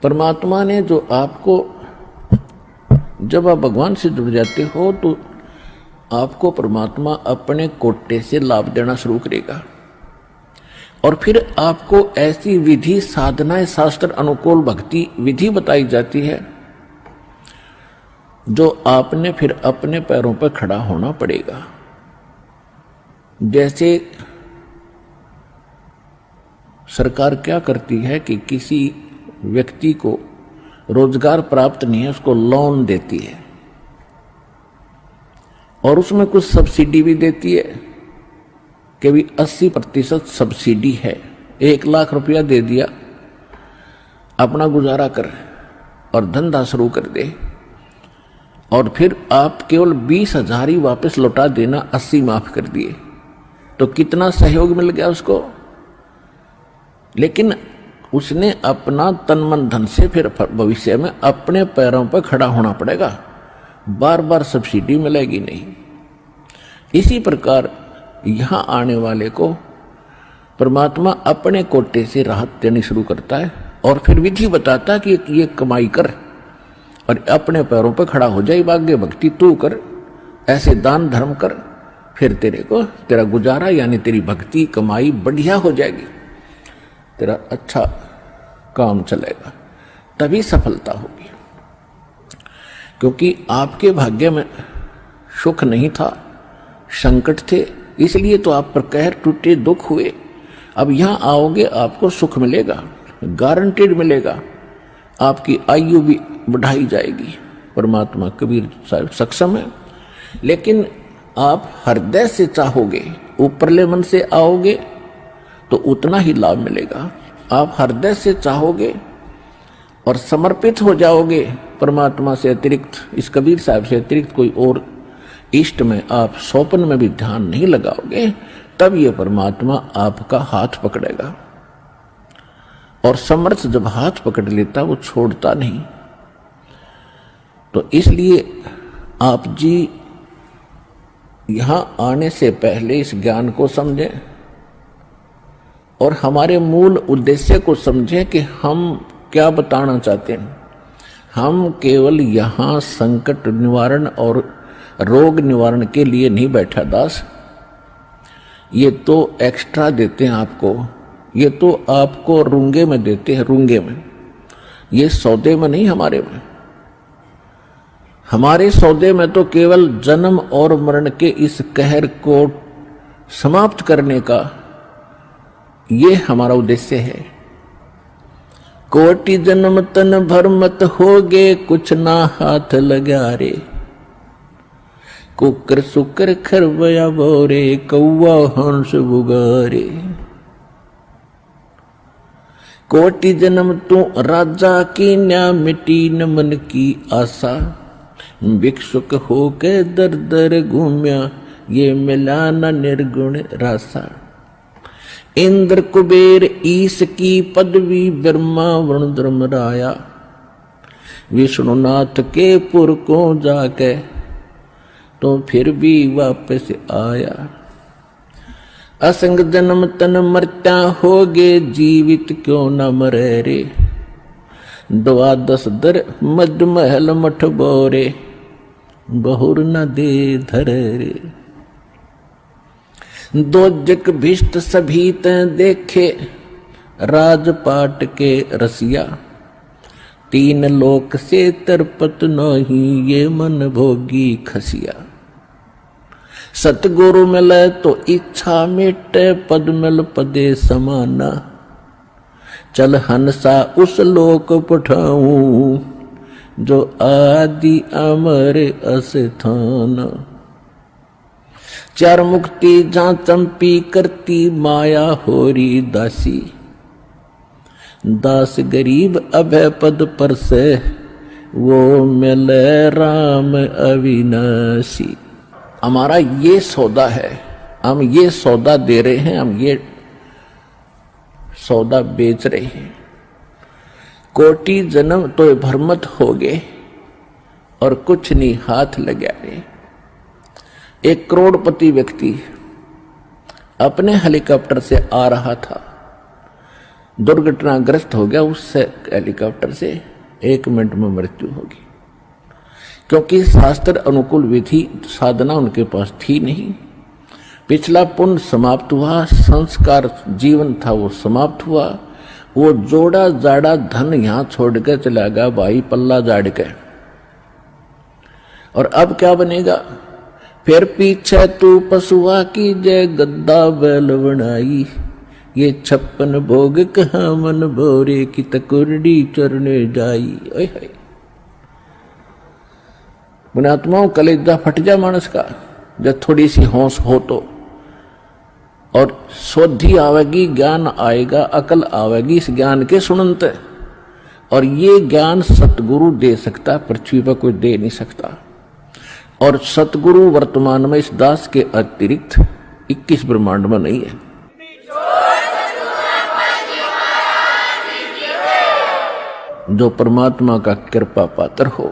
परमात्मा ने जो आपको, जब आप भगवान से जुड़ जाते हो तो आपको परमात्मा अपने कोटे से लाभ देना शुरू करेगा और फिर आपको ऐसी विधि साधनाएं, शास्त्र अनुकूल भक्ति विधि बताई जाती है जो आपने फिर अपने पैरों पर खड़ा होना पड़ेगा। जैसे सरकार क्या करती है कि किसी व्यक्ति को रोजगार प्राप्त नहीं है, उसको लोन देती है और उसमें कुछ सब्सिडी भी देती है कि भी 80% सब्सिडी है। 1 लाख रुपया दे दिया, अपना गुजारा कर और धंधा शुरू कर दे और फिर आप केवल 20,000 ही वापस लौटा देना, 80 माफ कर दिए, तो कितना सहयोग मिल गया उसको। लेकिन उसने अपना तन मन धन से फिर भविष्य में अपने पैरों पर खड़ा होना पड़ेगा, बार बार सब्सिडी मिलेगी नहीं। इसी प्रकार यहां आने वाले को परमात्मा अपने कोटे से राहत देनी शुरू करता है और फिर विधि बताता है कि ये कमाई कर और अपने पैरों पर खड़ा हो जाए, भाग्य भक्ति तू कर, ऐसे दान धर्म कर, फिर तेरा गुजारा यानी तेरी भक्ति कमाई बढ़िया हो जाएगी, तेरा अच्छा काम चलेगा, तभी सफलता होगी। क्योंकि आपके भाग्य में सुख नहीं था, संकट थे, इसलिए तो आप पर कहर टूटे, दुख हुए। अब यहां आओगे आपको सुख मिलेगा, गारंटेड मिलेगा, आपकी आयु भी बढ़ाई जाएगी। परमात्मा कबीर साहब सक्षम है। लेकिन आप हृदय से चाहोगे, ऊपरले मन से आओगे तो उतना ही लाभ मिलेगा। आप हृदय से चाहोगे और समर्पित हो जाओगे परमात्मा से अतिरिक्त, इस कबीर साहब से अतिरिक्त कोई और इष्ट में आप स्वप्न में भी ध्यान नहीं लगाओगे, तब ये परमात्मा आपका हाथ पकड़ेगा। और समर्थ जब हाथ पकड़ लेता वो छोड़ता नहीं। तो इसलिए आप जी यहां आने से पहले इस ज्ञान को समझें और हमारे मूल उद्देश्य को समझें कि हम क्या बताना चाहते हैं। हम केवल यहां संकट निवारण और रोग निवारण के लिए नहीं बैठा दास, ये तो एक्स्ट्रा देते हैं आपको, ये तो आपको रूंगे में देते हैं, रूंगे में, ये सौदे में नहीं। हमारे सौदे में तो केवल जन्म और मरण के इस कहर को समाप्त करने का ये हमारा उद्देश्य है। कोटि जन्म तन भर मत होगे, कुछ ना हाथ लगा रे, कुकर सुकर खरबया बोरे, कौवा हंस बुगारे। कोटि जन्म तू राजा की न्या, मिटी न मन की आशा, भिक्षुक होके दर दर घूम्या, ये मिला न निर्गुण रासा। इंद्र कुबेर ईश की पदवी, ब्रह्मा वरुण धर्मराया, विष्णुनाथ के पुर को जाके तो फिर भी वापस आया। असंग जन्म तन मरता होगे, जीवित क्यों न मरे रे, 12 दर मद महल मठ बोरे, बहुर न दे धरे रे। 2 जग भिष्ट सभी ते देखे, राजपाट के रसिया, 3 लोक से तरपत नहीं, ये मन भोगी खसिया। सतगुरु मिले तो इच्छा मिटे, पद मिल पदे समाना, चल हंसा उस लोक पठाऊं, जो आदि अमर अस्थान। 4 मुक्ति जहां चंपी करती, माया होरी दासी, दास गरीब अभय पद पर से, वो मिले राम अविनाशी। हमारा ये सौदा है, हम ये सौदा दे रहे हैं, हम ये सौदा बेच रहे हैं। कोटि जन्म तो भरमत हो गए और कुछ नहीं हाथ लगा रहे। एक करोड़पति व्यक्ति अपने हेलीकॉप्टर से आ रहा था, दुर्घटनाग्रस्त हो गया, उससे हेलीकॉप्टर से 1 मिनट में मृत्यु होगी, क्योंकि शास्त्र अनुकूल विधि साधना उनके पास थी नहीं। पिछला पुण्य समाप्त हुआ, संस्कार जीवन था वो समाप्त हुआ, वो जोड़ा जाड़ा धन यहां छोड़ के चला गया भाई, पल्ला जाड़ के। और अब क्या बनेगा? फिर पीछे तू पशुआ की जय गद्दा बैल बनाई, ये 56 भोग कहाँ मन भोरे की तकुरडी चरने जाई। ओए हाय, पुण्यात्माओं कलेजा फट जा मानस का जब थोड़ी सी होश हो तो, और शोधी आवेगी, ज्ञान आएगा, अकल आवेगी इस ज्ञान के सुनते। और ये ज्ञान सतगुरु दे सकता, पृथ्वी पर कोई दे नहीं सकता। और सतगुरु वर्तमान में इस दास के अतिरिक्त 21 ब्रह्मांड में नहीं है। जो परमात्मा का कृपा पात्र हो।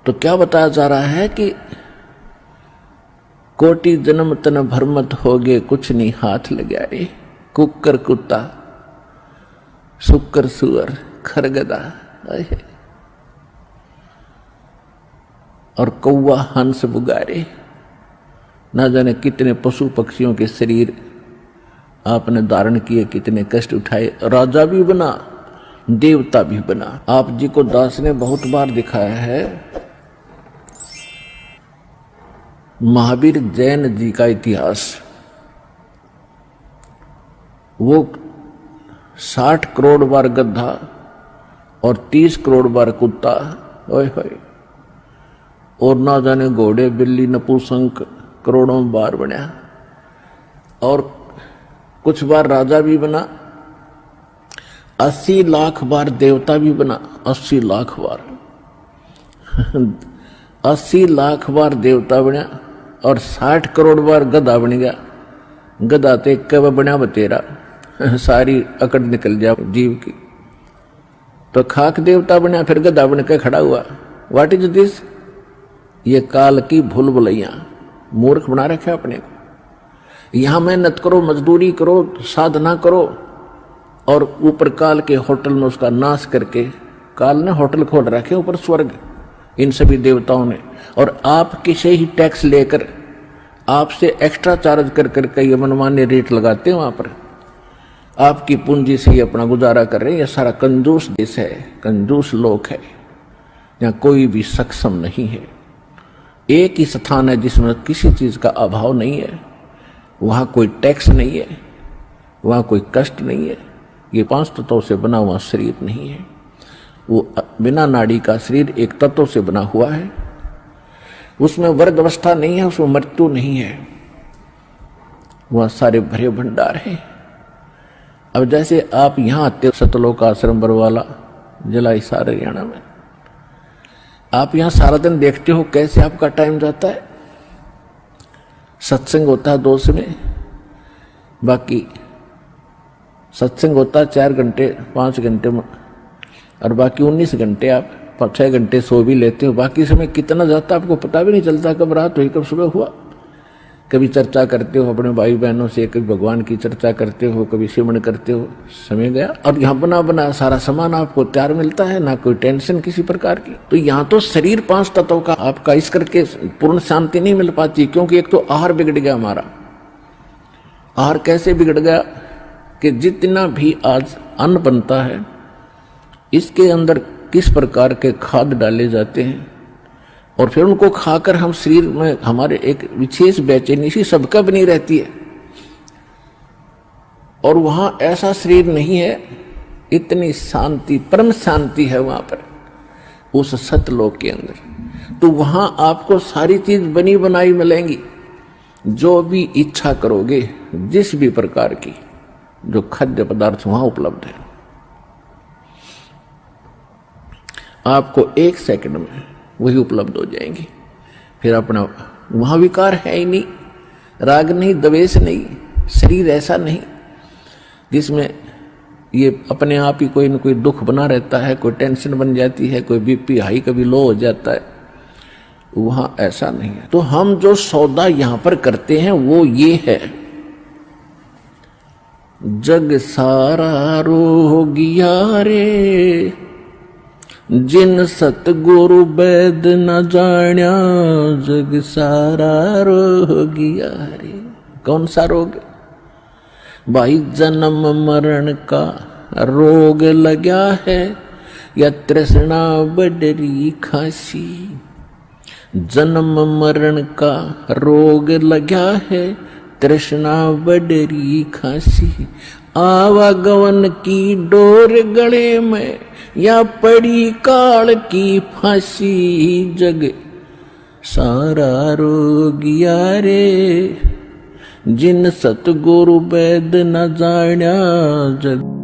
तो क्या बताया जा रहा है कि कोटि जन्म तन भरमत होगे, कुछ नहीं हाथ लगा रे। कुकर कुत्ता, शुकर सुअर, खरगदा और कौवा हंस बुगारे, ना जाने कितने पशु पक्षियों के शरीर आपने धारण किए, कितने कष्ट उठाए। राजा भी बना, देवता भी बना। आप जी को दास ने बहुत बार दिखाया है। महावीर जैन जी का इतिहास, वो 60 करोड़ बार गधा और 30 करोड़ बार कुत्ता, ओए होए, और ना जाने घोड़े बिल्ली नपुंसक करोड़ों बार बना। और कुछ बार राजा भी बना, 80 लाख बार देवता भी बना, 80 लाख बार 80 लाख बार देवता बना, और 60 करोड़ बार गधा बन गया। गधा तो एक कब बना बतेरा, सारी अकड़ निकल जा जीव की। तो खाक देवता बना, फिर गधा बन के खड़ा हुआ। What is this? ये काल की भूल भुलैया, मूर्ख बना रखे अपने को। यहां मेहनत करो, मजदूरी करो, साधना करो, और ऊपर काल के होटल में उसका नाश करके, काल ने होटल खोल रखे ऊपर स्वर्ग इन सभी देवताओं ने, और आपके से ही टैक्स लेकर आपसे एक्स्ट्रा चार्ज कर करके ये मनमान्य रेट लगाते हैं। वहां पर आपकी पूंजी से ही अपना गुजारा कर रहे हैं। ये सारा कंजूस देश है, कंजूस लोग है, यहाँ कोई भी सक्षम नहीं है। एक ही स्थान है जिसमें किसी चीज का अभाव नहीं है, वहां कोई टैक्स नहीं है, वहां कोई कष्ट नहीं है। ये 5 तत्वों से बना हुआ शरीर नहीं है, वो बिना नाड़ी का शरीर एक तत्व से बना हुआ है। उसमें वर्ग अवस्था नहीं है, उसमें मृत्यु नहीं है, वहां सारे भरे भंडार हैं। अब जैसे आप यहां आते हो सतलोक आश्रम बरवाला जिला सारे हरियाणा में, आप यहां सारा दिन देखते हो कैसे आपका टाइम जाता है। सत्संग होता है 2 में, बाकी सत्संग होता है 4 घंटे 5 घंटे में, और बाकी 19 घंटे आप 6 घंटे सो भी लेते हो। बाकी समय कितना जाता है आपको पता भी नहीं चलता, कब रात हुई कब सुबह हुआ। कभी चर्चा करते हो अपने भाई बहनों से, कभी भगवान की चर्चा करते हो, कभी सिमरन करते हो, समय गया। और यहाँ बना बना सारा सामान आपको तैयार मिलता है, ना कोई टेंशन किसी प्रकार की। तो यहाँ तो शरीर 5 तत्वों का आपका इस करके पूर्ण शांति नहीं मिल पाती, क्योंकि एक तो आहार बिगड़ गया हमारा। आहार कैसे बिगड़ गया कि जितना भी आज अन्न बनता है, इसके अंदर किस प्रकार के खाद डाले जाते हैं, और फिर उनको खाकर हम शरीर में हमारे एक विशेष बेचैनी सी सबका बनी रहती है। और वहां ऐसा शरीर नहीं है, इतनी शांति, परम शांति है वहां पर उस सतलोक के अंदर। तो वहां आपको सारी चीज बनी बनाई मिलेंगी, जो भी इच्छा करोगे, जिस भी प्रकार की जो खाद्य पदार्थ वहां उपलब्ध है, आपको 1 सेकंड में वही उपलब्ध हो जाएंगे। फिर अपना वहां विकार है ही नहीं, राग नहीं, द्वेष नहीं, शरीर ऐसा नहीं जिसमें ये अपने आप ही कोई न कोई दुख बना रहता है, कोई टेंशन बन जाती है, कोई बीपी हाई कभी लो हो जाता है। वहां ऐसा नहीं है। तो हम जो सौदा यहां पर करते हैं वो ये है जग सारा रोगिया रे, जिन सतगुरु वैद न जाण्या, जग सारा रोगिया रे। कौन सा रोग? भाई जन्म मरण का रोग लगा है, या तृष्णा बडरी खांसी। जन्म मरण का रोग लगा है, तृष्णा बडरी खांसी। आवागमन की डोर गले में, या पड़ी काल की फांसी। जग सारा रोगिया रे, जिन सतगुरु वैद न जाण्या, जग